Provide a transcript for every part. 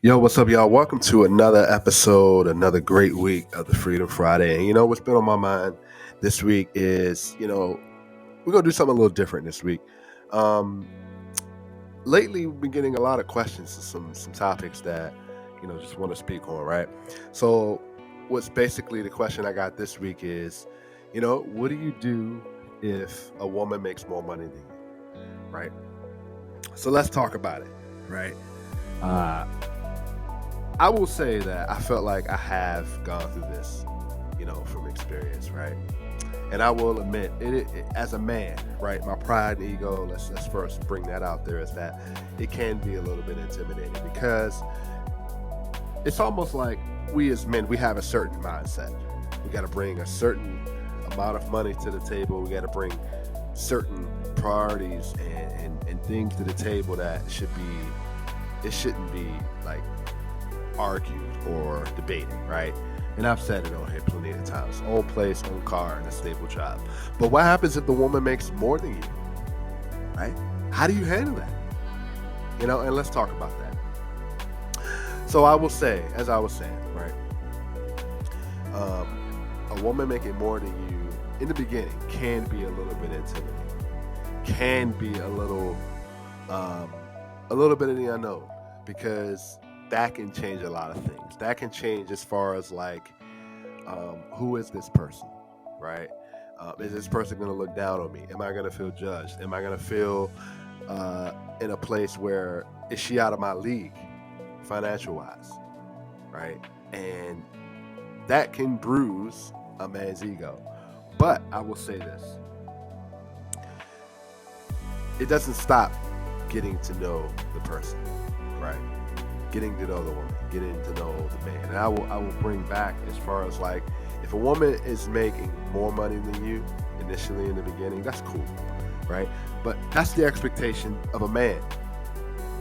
Yo, what's up, y'all? Welcome to another episode, another great week of the Freedom Friday. And what's been on my mind this week is, we're going to do something a little different this week. Um, Lately, we've been getting a lot of questions to some topics that, just want to speak on, right? So, what's basically the question I got this week is, what do you do if a woman makes more money than you, right? So, let's talk about it, right? Uh, I will say that I felt like I have gone through this, from experience, right? And I will admit, as a man, right, my pride and ego. Let's first bring that out there is that it can be a little bit intimidating because it's almost like we as men we have a certain mindset. We got to bring a certain amount of money to the table. We got to bring certain priorities and things to the table that it shouldn't be like argued or debated, right? And I've said it on here plenty of times. Own place, own car, and a stable job. But what happens if the woman makes more than you, right? How do you handle that? And let's talk about that. So I will say, as I was saying, right? A woman making more than you in the beginning can be a little bit intimidating. Can be a little bit of the unknown because that can change a lot of things. That can change as far as like, who is this person, right? Is this person going to look down on me? Am I going to feel judged? Am I going to feel in a place where is she out of my league, financial wise, right? And that can bruise a man's ego. But I will say this: it doesn't stop getting to know the person, right? Getting to know the woman, getting to know the man. And I will bring back as far as like if a woman is making more money than you initially in the beginning, that's cool, right? But that's the expectation of a man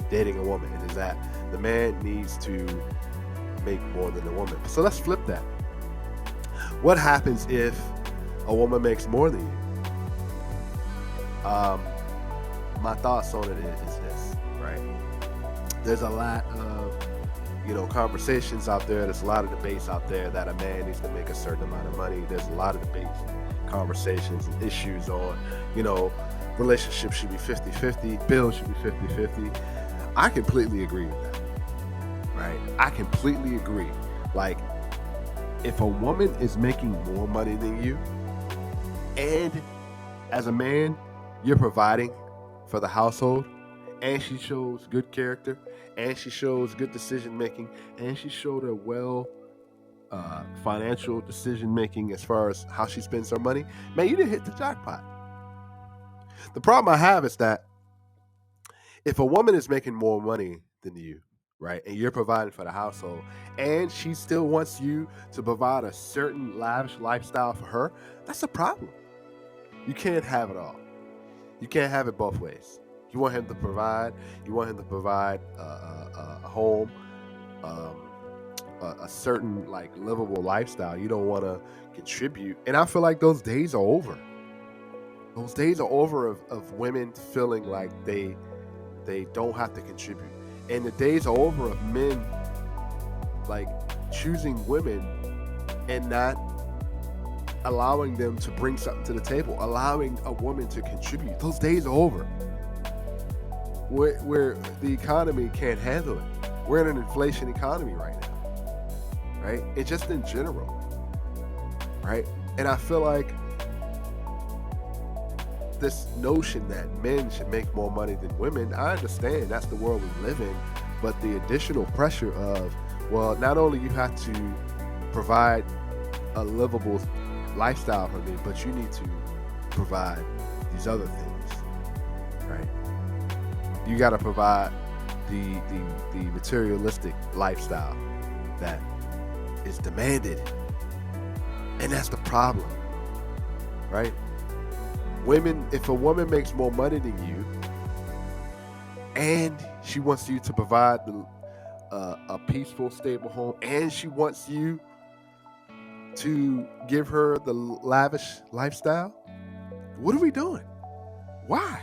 dating a woman, is that the man needs to make more than the woman. So let's flip that. What happens if a woman makes more than you? My thoughts on it is this, right? There's a lot of conversations out there. There's a lot of debates out there that a man needs to make a certain amount of money. There's a lot of debates, conversations, and issues on relationships should be 50-50, bills should be 50-50. I completely agree with that, right? I completely agree. Like, if a woman is making more money than you, and as a man you're providing for the household, and she shows good character, and she shows good decision making, and she showed a financial decision making as far as how she spends her money, man, you didn't hit the jackpot. The problem I have is that if a woman is making more money than you, right, and you're providing for the household, and she still wants you to provide a certain lavish lifestyle for her, that's a problem. You can't have it all. You can't have it both ways. You want him to provide. You want him to provide a home, um, a certain like livable lifestyle. You don't want to contribute. And I feel like those days are over. Those days are over of women feeling like they don't have to contribute. And the days are over of men like choosing women and not allowing them to bring something to the table, allowing a woman to contribute. Those days are over. Where the economy can't handle it. We're in an inflation economy right now, right? And just in general, right? And I feel like this notion that men should make more money than women, I understand that's the world we live in, but the additional pressure of, well, not only you have to provide a livable lifestyle for me, but you need to provide these other things, right? You got to provide the materialistic lifestyle that is demanded, and that's the problem, right? If a woman makes more money than you, and she wants you to provide a peaceful, stable home, and she wants you to give her the lavish lifestyle, what are we doing? Why?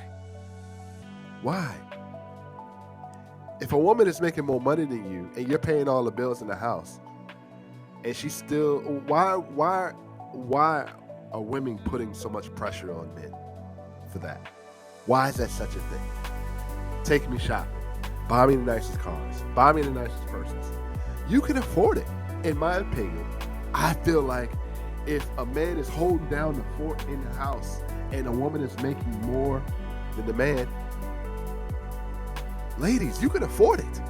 If a woman is making more money than you and you're paying all the bills in the house, and she's still, why are women putting so much pressure on men for that? Why is that such a thing? Take me shopping, buy me the nicest cars, buy me the nicest purses. You can afford it. In my opinion, I feel like if a man is holding down the fort in the house and a woman is making more than the man, ladies, you can afford it.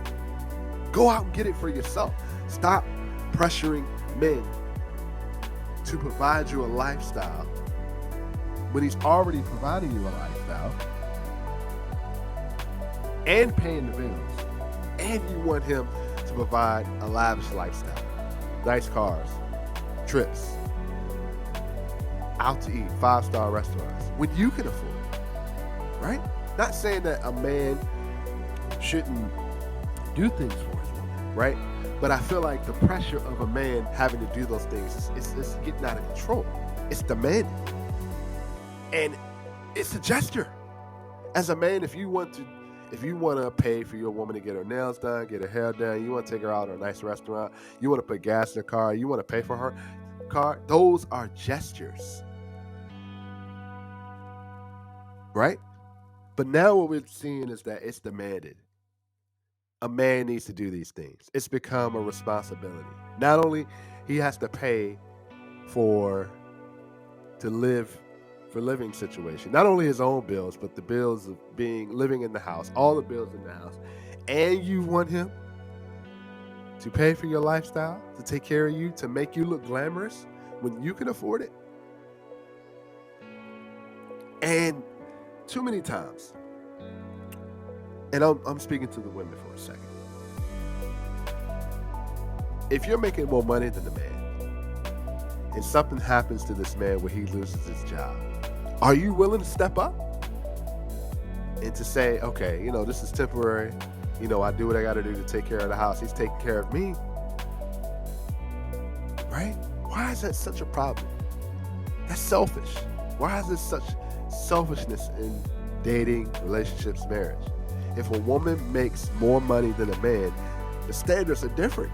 Go out and get it for yourself. Stop pressuring men to provide you a lifestyle when he's already providing you a lifestyle and paying the bills, and you want him to provide a lavish lifestyle, nice cars, trips, out to eat, 5-star restaurants, when you can afford it, right? Not saying that a man shouldn't do things for his woman, right? But I feel like the pressure of a man having to do those things is getting out of control. It's demanding. And it's a gesture. As a man, if you want to pay for your woman to get her nails done, get her hair done, you want to take her out to a nice restaurant, you want to put gas in her car, you want to pay for her car, those are gestures. Right? But now what we're seeing is that it's demanded. A man needs to do these things. It's become a responsibility. Not only he has to pay for living situation, not only his own bills, but the bills of living in the house, all the bills in the house, and you want him to pay for your lifestyle, to take care of you, to make you look glamorous when you can afford it. And too many times, and I'm speaking to the women for a second. If you're making more money than the man, and something happens to this man where he loses his job, are you willing to step up and to say, okay, this is temporary. I do what I got to do to take care of the house. He's taking care of me. Right? Why is that such a problem? That's selfish. Why is there such selfishness in dating, relationships, marriage? If a woman makes more money than a man, the standards are different.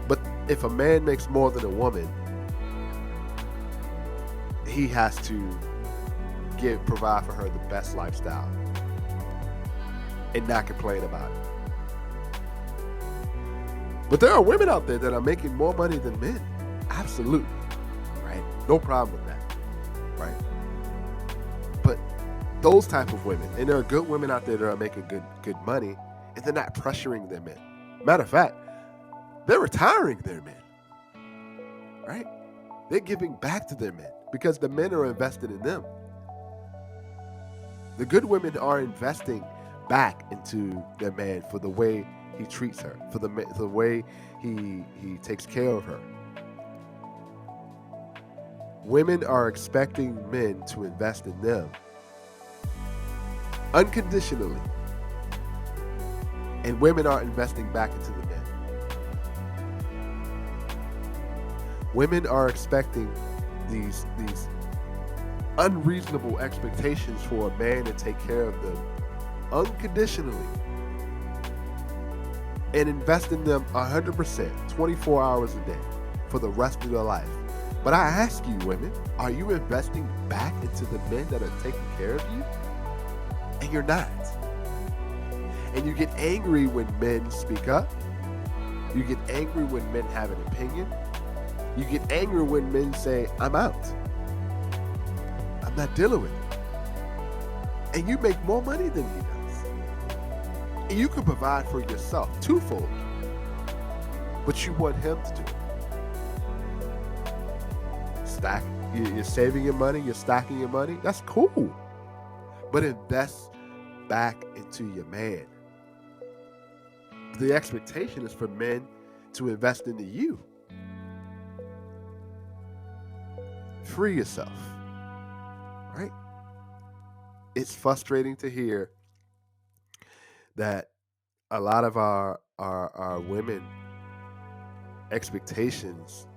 But if a man makes more than a woman, he has to provide for her the best lifestyle and not complain about it. But there are women out there that are making more money than men. Absolutely. Right? No problem with that. Right? But those type of women, and there are good women out there that are making good money, and they're not pressuring their men. Matter of fact, they're retiring their men. Right? They're giving back to their men because the men are invested in them. The good women are investing back into their man for the way he treats her, for the way he takes care of her. Women are expecting men to invest in them unconditionally, and women are investing back into the men. Women are expecting these unreasonable expectations for a man to take care of them unconditionally and invest in them 100%, 24 hours a day for the rest of their life. But I ask you, women, are you investing back into the men that are taking care of you? And you're not. And you get angry when men speak up. You get angry when men have an opinion. You get angry when men say, I'm out. I'm not dealing with it. And you make more money than he does. And you can provide for yourself twofold. But you want him to do it. You're saving your money, you're stacking your money. That's cool. But invest back into your man. The expectation is for men to invest into you. Free yourself. Right? It's frustrating to hear that a lot of our women expectations,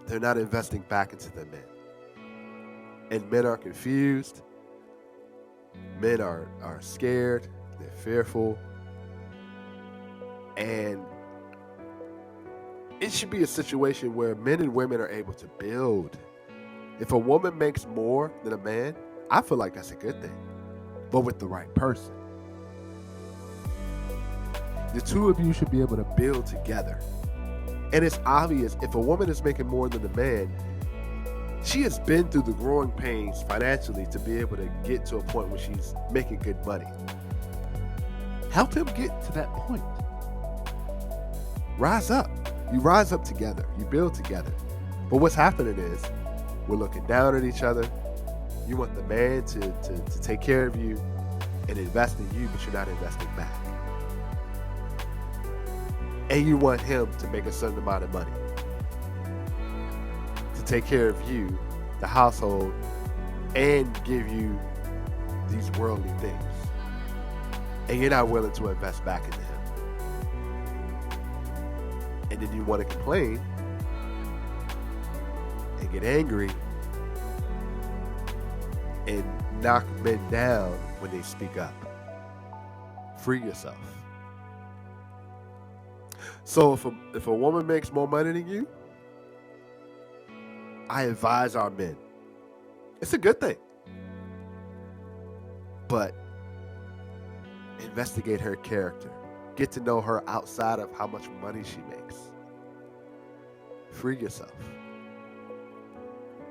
they're not investing back into their men. And men are confused. Men are scared. they're fearful. And it should be a situation where men and women are able to build. If a woman makes more than a man, I feel like that's a good thing, but with the right person. The two of you should be able to build together. And it's obvious if a woman is making more than a man, she has been through the growing pains financially to be able to get to a point where she's making good money. Help him get to that point. Rise up. You rise up together. You build together. But what's happening is we're looking down at each other. You want the man to take care of you and invest in you, but you're not investing back. And you want him to make a certain amount of money to take care of you, the household, and give you these worldly things. And you're not willing to invest back into him. And then you want to complain and get angry and knock men down when they speak up. Free yourself. So if a woman makes more money than you, I advise our men. It's a good thing. But investigate her character. Get to know her outside of how much money she makes. Free yourself.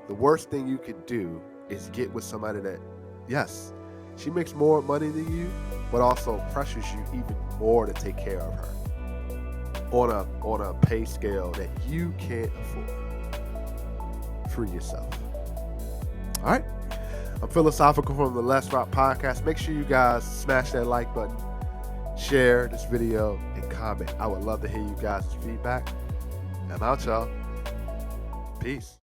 The worst thing you can do is get with somebody that, yes, she makes more money than you, but also pressures you even more to take care of her on a pay scale that you can't afford. Free yourself. All right. I'm Philosophical from the Let's Rock Podcast. Make sure you guys smash that like button, share this video, and comment. I would love to hear you guys' feedback. I'm out, y'all. Peace.